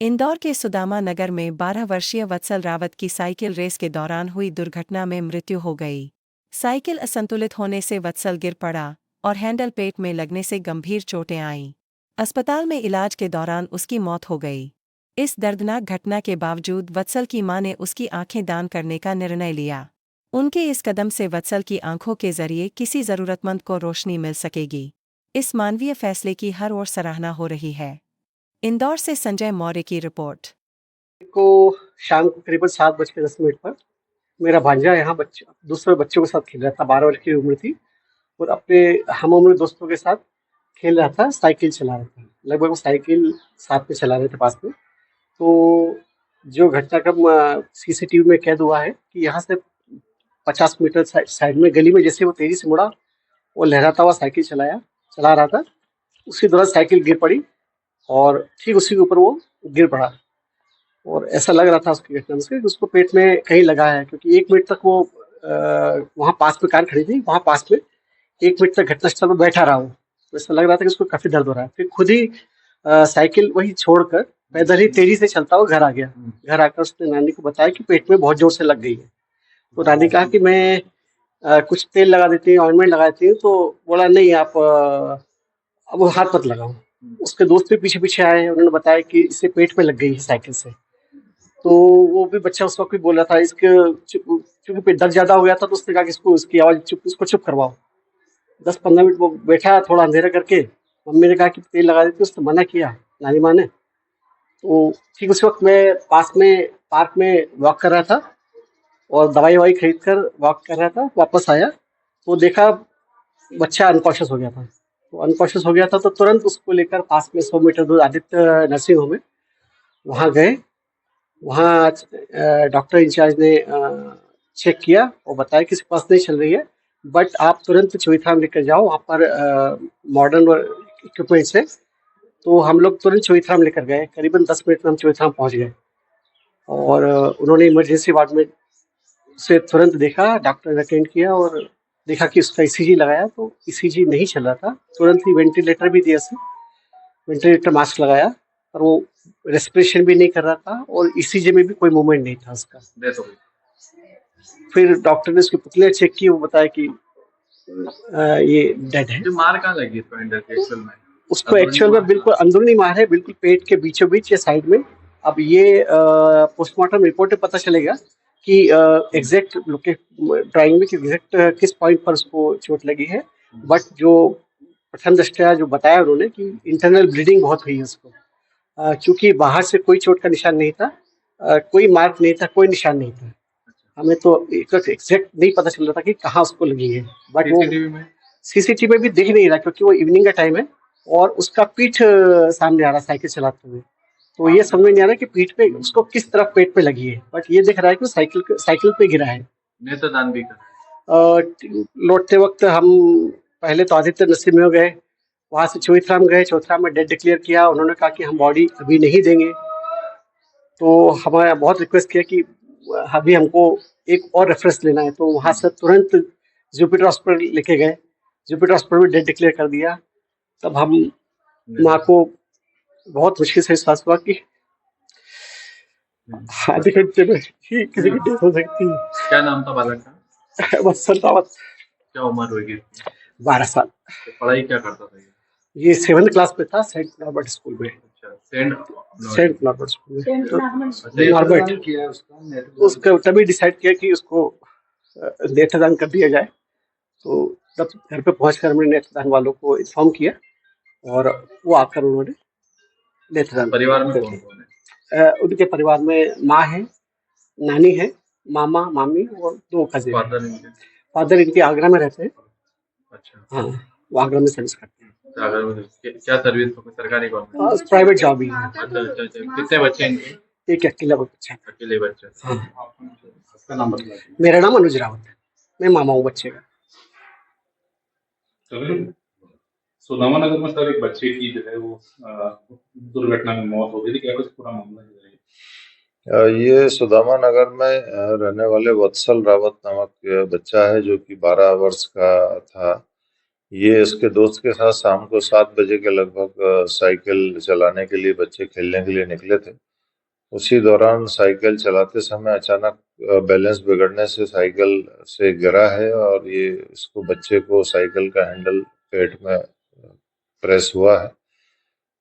इंदौर के सुदामा नगर में 12 वर्षीय वत्सल रावत की साइकिल रेस के दौरान हुई दुर्घटना में मृत्यु हो गई। साइकिल असंतुलित होने से वत्सल गिर पड़ा और हैंडल पेट में लगने से गंभीर चोटें आईं। अस्पताल में इलाज के दौरान उसकी मौत हो गई। इस दर्दनाक घटना के बावजूद वत्सल की मां ने उसकी आंखें दान करने का निर्णय लिया। उनके इस कदम से वत्सल की आंखों के जरिए किसी जरूरतमंद को रोशनी मिल सकेगी। इस मानवीय फैसले की हर ओर सराहना हो रही है। इंदौर से संजय मौर्य की रिपोर्ट। को शाम को करीबन 7:10 पर मेरा भांजा यहाँ दूसरे बच्चों के साथ खेल रहा था। 12 वर्ष की उम्र थी और अपने हम उम्र दोस्तों के साथ खेल रहा था, साइकिल चला रहा था। लगभग वो साइकिल साथ में चला रहे थे पास में। तो जो घटनाक्रम सीसीटीवी में कैद हुआ है कि यहाँ से 50 मीटर साइड में गली में जैसे वो तेजी से मुड़ा और लहराता हुआ साइकिल चला रहा था। उसी दौरान साइकिल गिर पड़ी और ठीक उसी के ऊपर वो गिर पड़ा और ऐसा लग रहा था उसकी घटना से कि उसको पेट में कहीं लगा है, क्योंकि 1 मिनट तक वो वहाँ पास में कार खड़ी थी, वहाँ पास में 1 मिनट तक घटनास्थल पर बैठा रहा। वो तो ऐसा लग रहा था कि उसको काफी दर्द हो रहा है। फिर खुद ही साइकिल वही छोड़कर पैदल ही तेजी से चलता हुआ घर आ गया। घर आकर उसने नानी को बताया कि पेट में बहुत जोर से लग गई है। तो नानी कहा कि मैं कुछ तेल लगा देती हूँ, ऑइंटमेंट लगा देती हूँ। तो बोला नहीं, आप अब वो हाथ मत लगाओ। उसके दोस्त भी पीछे पीछे आए, उन्होंने बताया कि इसे पेट में लग गई है साइकिल से। तो वो भी बच्चा उस वक्त भी बोल रहा था, इसके चूंकि दर्द ज्यादा हो गया था तो उसने कहा कि इसकी आवाज इसको चुप करवाओ। 10-15 मिनट वो बैठा थोड़ा अंधेरा करके। मम्मी ने कहा कि तेल लगा देती, उसने मना किया, नानी माँ ने। तो ठीक उस वक्त मैं पास में पार्क में वॉक कर रहा था और दवाई खरीद कर वॉक कर रहा था। वापस आया तो देखा बच्चा अनकॉन्शियस हो गया था। तो अनकॉन्शियस हो गया था तो तुरंत उसको लेकर पास में 100 मीटर दूर आदित्य नर्सिंग होम है, वहाँ गए। वहाँ डॉक्टर इंचार्ज ने चेक किया और बताया कि सांस नहीं चल रही है, बट आप तुरंत चौथाम लेकर जाओ, वहाँ पर मॉडर्न इक्विपमेंट्स है। तो हम लोग तुरंत चौथाम लेकर गए। करीबन 10 मिनट में हम चौथाम पहुँच गए और उन्होंने इमरजेंसी वार्ड में उसे तुरंत देखा, डॉक्टर ने अटेंड किया और देखा कि उसका ईसीजी लगाया। तो ईसीजी नहीं चल रहा था, तुरंत ही वेंटिलेटर भी दिया उसे, वेंटिलेटर मास्क लगाया, पर वो रेस्पिरेशन भी नहीं कर रहा था और ईसीजी में भी कोई मूवमेंट नहीं था उसका। फिर डॉक्टर ने उसकी पुतलियाँ चेक की, वो बताया कि ये डेड है। मार कहाँ लगी इसको एक्चुअल में? उसको एक्चुअल में बिल्कुल अंदरूनी मार है, बिल्कुल पेट के बीचों बीच या साइड में। अब ये पोस्टमार्टम रिपोर्ट में पता चलेगा कि एग्जैक्ट ड्राइंग में एग्जैक्ट किस पॉइंट पर उसको चोट लगी है। बट जो प्रथम दृष्टया जो बताया उन्होंने कि इंटरनल ब्लीडिंग बहुत हुई है उसको, क्योंकि बाहर से कोई चोट का निशान नहीं था, कोई मार्क नहीं था, कोई निशान नहीं था। हमें तो एग्जैक्ट नहीं पता चल रहा था कि कहाँ उसको लगी है। बट वो सीसीटीवी में भी दिख नहीं रहा, क्योंकि वो इवनिंग का टाइम है और उसका पीठ सामने आ रहा साइकिल चलाते हुए। तो ये समझ में नहीं आ रहा कि पीठ पे उसको किस तरफ पेट पे लगी है, बट ये दिख रहा है कि साइकिल पे गिरा है। नेत्रदान भी कर लौटते वक्त हम पहले तो आदित्य नर्सिंग में गए, वहाँ से चौथराम गए। चौथराम में डेट डिक्लेयर किया। उन्होंने कहा कि हम बॉडी अभी नहीं देंगे। तो हमारा बहुत रिक्वेस्ट किया कि अभी हमको एक और रेफरेंस लेना है। तो वहाँ से तुरंत जुपिटर हॉस्पिटल लेके गए। जुपिटर हॉस्पिटल में डेट डिक्लेयर कर दिया। तब हम माँ को बहुत मुश्किल से विश्वास हुआ कि आधे घंटे में ही किसी की डेथ हो सकती है। क्या नाम था बालक का? वत्सल रावत। क्या उम्र होगी? 12 साल। तो पढ़ाई क्या करता था ये 7th क्लास में था, सेंट नॉर्बर्ट स्कूल में। सेंट नॉर्बर्ट स्कूल में नॉर्बर्ट किया उसका। तभी डिसाइड किया कि उसको नेत्रदान कर दिया जाए। तो तब घर पे पहुंचकर हमने नेत्रदान वालों को इन्फॉर्म किया और वो आकर उन्होंने नेत्रदान। परिवार में कौन कौन है? उनके परिवार में माँ है, नानी है, मामा मामी और 2 कजिन। फादर इनके आगरा में रहते हैं। अच्छा। हाँ, वो आगरा में सर्विस करते हैं। आगरा में क्या सर्विस? सरकारी गवर्नमेंट? प्राइवेट जॉब ही है। अच्छा। कितने बच्चे हैं? एक अकेला बच्चा। अकेले बच्चे। हाँ। आपका नाम बताइए। मेरा नाम अनुज रावत है, मैं मामा हूँ बच्चे का। सुदामा नगर में सर एक बच्चे की जो है वो दुर्घटना में मौत हो गई थी, क्या कुछ पूरा मामला है? ये सुदामा नगर में रहने वाले वत्सल रावत नामक बच्चा है, जो कि 12 वर्ष का था। ये इसके दोस्त के साथ शाम को 7 बजे के लगभग साइकिल चलाने के लिए बच्चे खेलने के लिए निकले थे। उसी दौरान साइकिल चलाते समय अचानक बैलेंस बिगड़ने से साइकिल से गिरा है और ये इसको बच्चे को साइकिल का हैंडल पेट में प्रेस हुआ है।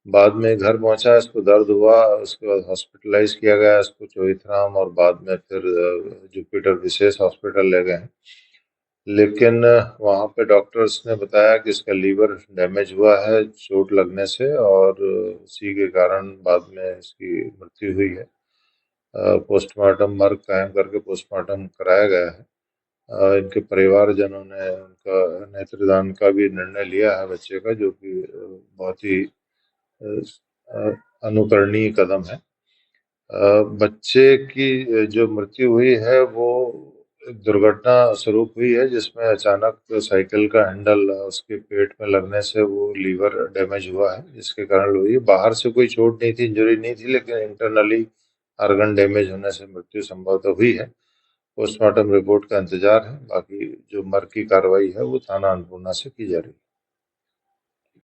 बाद में घर पहुंचा, इसको दर्द हुआ, उसके बाद हॉस्पिटलाइज किया गया इसको चोइथराम और बाद में फिर जुपिटर विशेष हॉस्पिटल ले गए। लेकिन वहाँ पे डॉक्टर्स ने बताया कि इसका लीवर डैमेज हुआ है चोट लगने से और उसी के कारण बाद में इसकी मृत्यु हुई है। पोस्टमार्टम मर्ग कायम करके पोस्टमार्टम कराया गया है। इनके परिवारजनों ने उनका नेत्रदान का भी निर्णय लिया है बच्चे का, जो कि बहुत ही अनुकरणीय कदम है। बच्चे की जो मृत्यु हुई है वो दुर्घटना स्वरूप हुई है, जिसमें अचानक साइकिल का हैंडल उसके पेट में लगने से वो लीवर डैमेज हुआ है, जिसके कारण हुई है। बाहर से कोई चोट नहीं थी, इंजरी नहीं थी, लेकिन इंटरनली ऑर्गन डैमेज होने से मृत्यु संभवतः हुई है। पोस्टमार्टम रिपोर्ट का इंतजार है। बाकी जो मर्ग की कार्रवाई है वो थाना अन्नपूर्णा से की जा रही है।